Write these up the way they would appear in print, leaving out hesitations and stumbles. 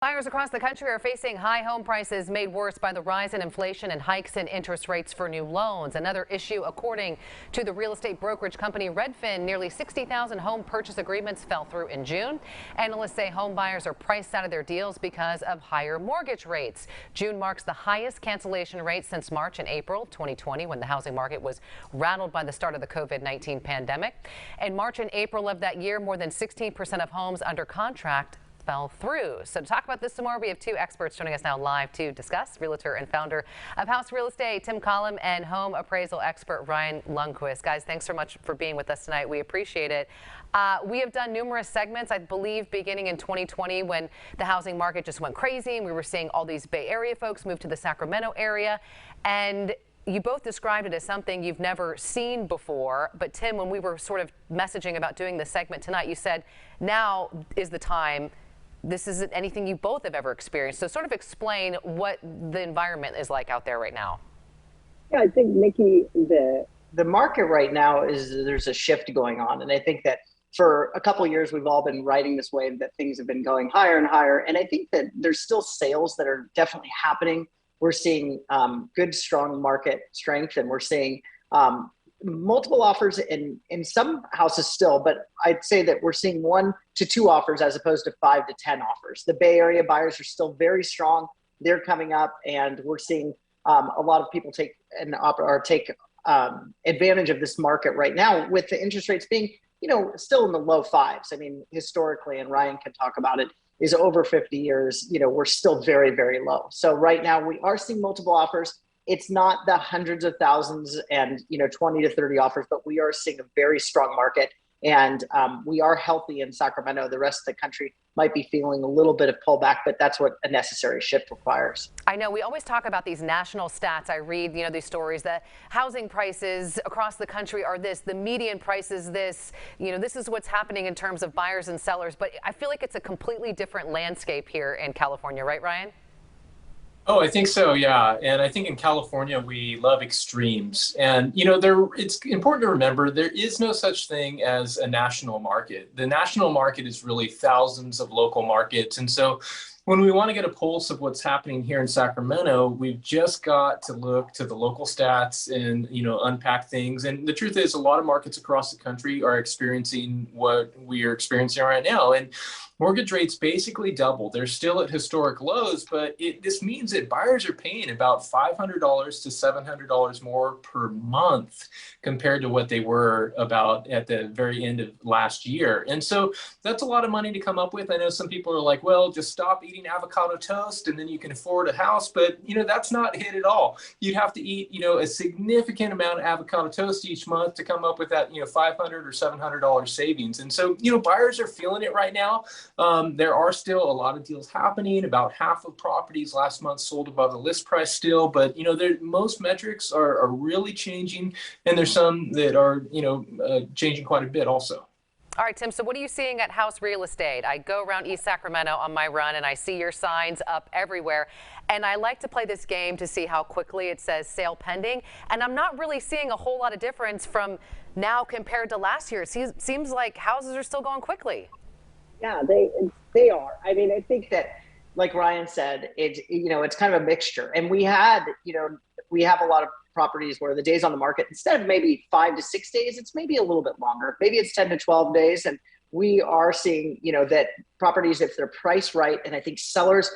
Buyers across the country are facing high home prices made worse by the rise in inflation and hikes in interest rates for new loans. Another issue, according to the real estate brokerage company Redfin, nearly 60,000 home purchase agreements fell through in June. Analysts say home buyers are priced out of their deals because of higher mortgage rates. June marks the highest cancellation rate since March and April 2020, when the housing market was rattled by the start of the COVID-19 pandemic. In March and April of that year, more than 16% of homes under contract fell through. So to talk about this some more, we have two experts joining us now live to discuss. Realtor and founder of House Real Estate, Tim Collum, and home appraisal expert Ryan Lundquist. Guys, thanks so much for being with us tonight. We appreciate it. We have done numerous segments, I believe, beginning in 2020 when the housing market just went crazy and we were seeing all these Bay Area folks move to the Sacramento area. And you both described it as something you've never seen before. But Tim, when we were sort of messaging about doing this segment tonight, you said now is the time. This isn't anything you both have ever experienced. So sort of explain what the environment is like out there right now. Yeah, I think, Nikki, the market right now is there's a shift going on. And I think that for a couple of years, we've all been riding this wave that things have been going higher and higher. And I think that there's still sales that are definitely happening. We're seeing good, strong market strength, and we're seeing multiple offers in some houses still, but I'd say that we're seeing 1 to 2 offers as opposed to 5 to 10 offers. The Bay Area buyers are still very strong. They're coming up, and we're seeing a lot of people take advantage of this market right now, with the interest rates being, still in the low 5s. I mean, historically, and Ryan can talk about it, is over 50 years, we're still very, very low. So right now we are seeing multiple offers. It's not the hundreds of thousands and 20 to 30 offers, but we are seeing a very strong market, and we are healthy in Sacramento. The rest of the country might be feeling a little bit of pullback, but that's what a necessary shift requires. I know we always talk about these national stats. I read, these stories that housing prices across the country are this, the median price is this, this is what's happening in terms of buyers and sellers. But I feel like it's a completely different landscape here in California, right, Ryan? Oh, I think so, yeah. And I think in California, we love extremes. And, it's important to remember there is no such thing as a national market. The national market is really thousands of local markets. And so when we want to get a pulse of what's happening here in Sacramento, we've just got to look to the local stats and, unpack things. And the truth is, a lot of markets across the country are experiencing what we are experiencing right now. And mortgage rates basically doubled. They're still at historic lows, but this means that buyers are paying about $500 to $700 more per month compared to what they were about at the very end of last year. And so that's a lot of money to come up with. I know some people are like, well, just stop eating avocado toast and then you can afford a house. But, that's not it at all. You'd have to eat, a significant amount of avocado toast each month to come up with that, $500 or $700 savings. And so, buyers are feeling it right now. There are still a lot of deals happening. About half of properties last month sold above the list price still, but most metrics are really changing, and there's some that are changing quite a bit also. All right, Tim, so what are you seeing at House Real Estate? I go around East Sacramento on my run and I see your signs up everywhere. And I like to play this game to see how quickly it says sale pending. And I'm not really seeing a whole lot of difference from now compared to last year. It seems like houses are still going quickly. Yeah, they are. I mean, I think that, like Ryan said, it's kind of a mixture. And we have a lot of properties where the days on the market, instead of maybe 5 to 6 days, it's maybe a little bit longer. Maybe it's 10 to 12 days. And we are seeing, that properties, if they're priced right, and I think sellers,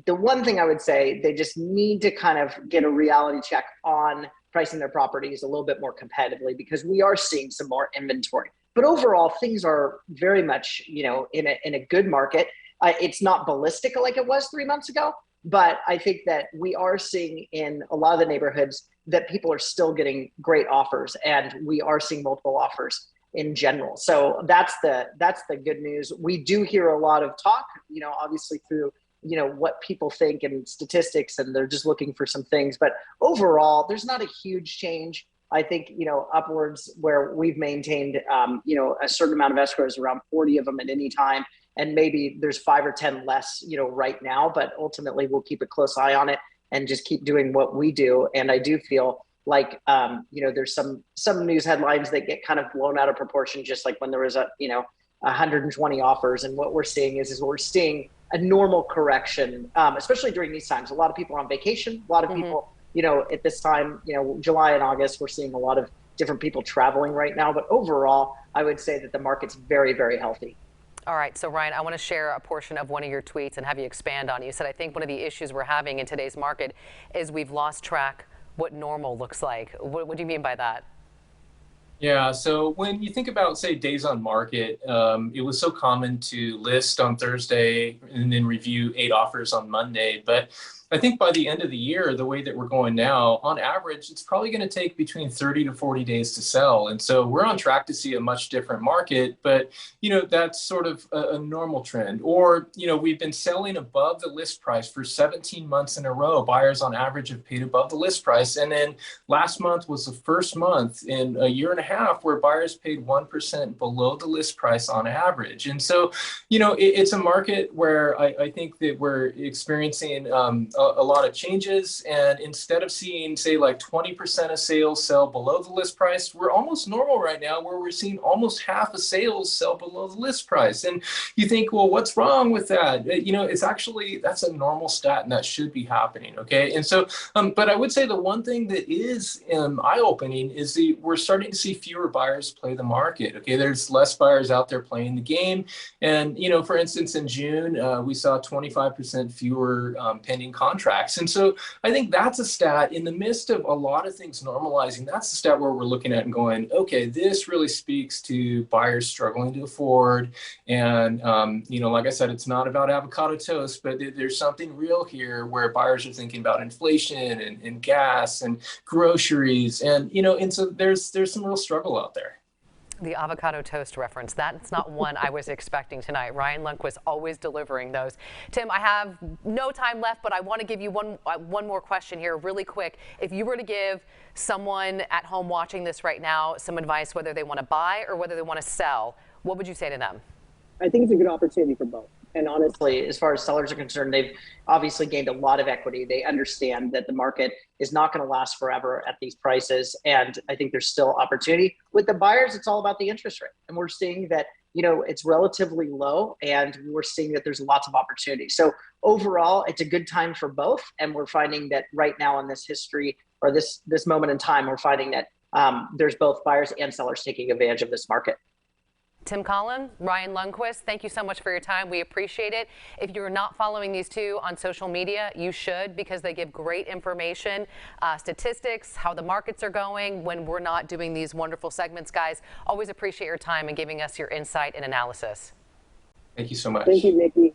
the one thing I would say, they just need to kind of get a reality check on pricing their properties a little bit more competitively, because we are seeing some more inventory. But overall, things are very much, in a good market. It's not ballistic like it was 3 months ago, but I think that we are seeing in a lot of the neighborhoods that people are still getting great offers, and we are seeing multiple offers in general. So that's the good news. We do hear a lot of talk, obviously through, what people think and statistics, and they're just looking for some things. But overall, there's not a huge change. I think, upwards where we've maintained, a certain amount of escrows, around 40 of them at any time. And maybe there's 5 or 10 less, right now, but ultimately we'll keep a close eye on it and just keep doing what we do. And I do feel like, there's some news headlines that get kind of blown out of proportion, just like when there was 120 offers. And what we're seeing is we're seeing a normal correction, especially during these times. A lot of people are on vacation. A lot of people, at this time, July and August, we're seeing a lot of different people traveling right now. But overall, I would say that the market's very, very healthy. All right, so Ryan, I want to share a portion of one of your tweets and have you expand on it. You said, I think one of the issues we're having in today's market is we've lost track what normal looks like. What do you mean by that? Yeah, so when you think about, say, days on market, it was so common to list on Thursday and then review 8 offers on Monday. But I think by the end of the year, the way that we're going now, on average, it's probably going to take between 30 to 40 days to sell. And so we're on track to see a much different market. But, that's sort of a normal trend. Or, we've been selling above the list price for 17 months in a row. Buyers on average have paid above the list price. And then last month was the first month in a year and a half where buyers paid 1% below the list price on average. And so, it's a market where I think that we're experiencing a lot of changes, and instead of seeing, say, like 20% of sales sell below the list price, we're almost normal right now where we're seeing almost half of sales sell below the list price. And you think, well, what's wrong with that? It's actually, that's a normal stat and that should be happening. Okay. And so, but I would say the one thing that is eye-opening is we're starting to see fewer buyers play the market. Okay. There's less buyers out there playing the game. And, for instance, in June, we saw 25% fewer pending contracts. And so I think that's a stat in the midst of a lot of things normalizing. That's the stat where we're looking at and going, okay, this really speaks to buyers struggling to afford. And, like I said, it's not about avocado toast, but there's something real here where buyers are thinking about inflation and gas and groceries. And, and so there's some real struggle out there. The avocado toast reference, that's not one I was expecting tonight. Ryan Lundquist always delivering those. Tim, I have no time left, but I want to give you one more question here really quick. If you were to give someone at home watching this right now some advice, whether they want to buy or whether they want to sell, what would you say to them? I think it's a good opportunity for both. And honestly, As far as sellers are concerned, they've obviously gained a lot of equity. They understand that the market is not going to last forever at these prices. And I think there's still opportunity. With the buyers, it's all about the interest rate. And we're seeing that, it's relatively low, and we're seeing that there's lots of opportunity. So overall, it's a good time for both. And we're finding that right now in this history, or this moment in time, we're finding that there's both buyers and sellers taking advantage of this market. Tim Collin, Ryan Lundquist, thank you so much for your time. We appreciate it. If you're not following these two on social media, you should, because they give great information, statistics, how the markets are going when we're not doing these wonderful segments. Guys, always appreciate your time and giving us your insight and analysis. Thank you so much. Thank you, Nikki.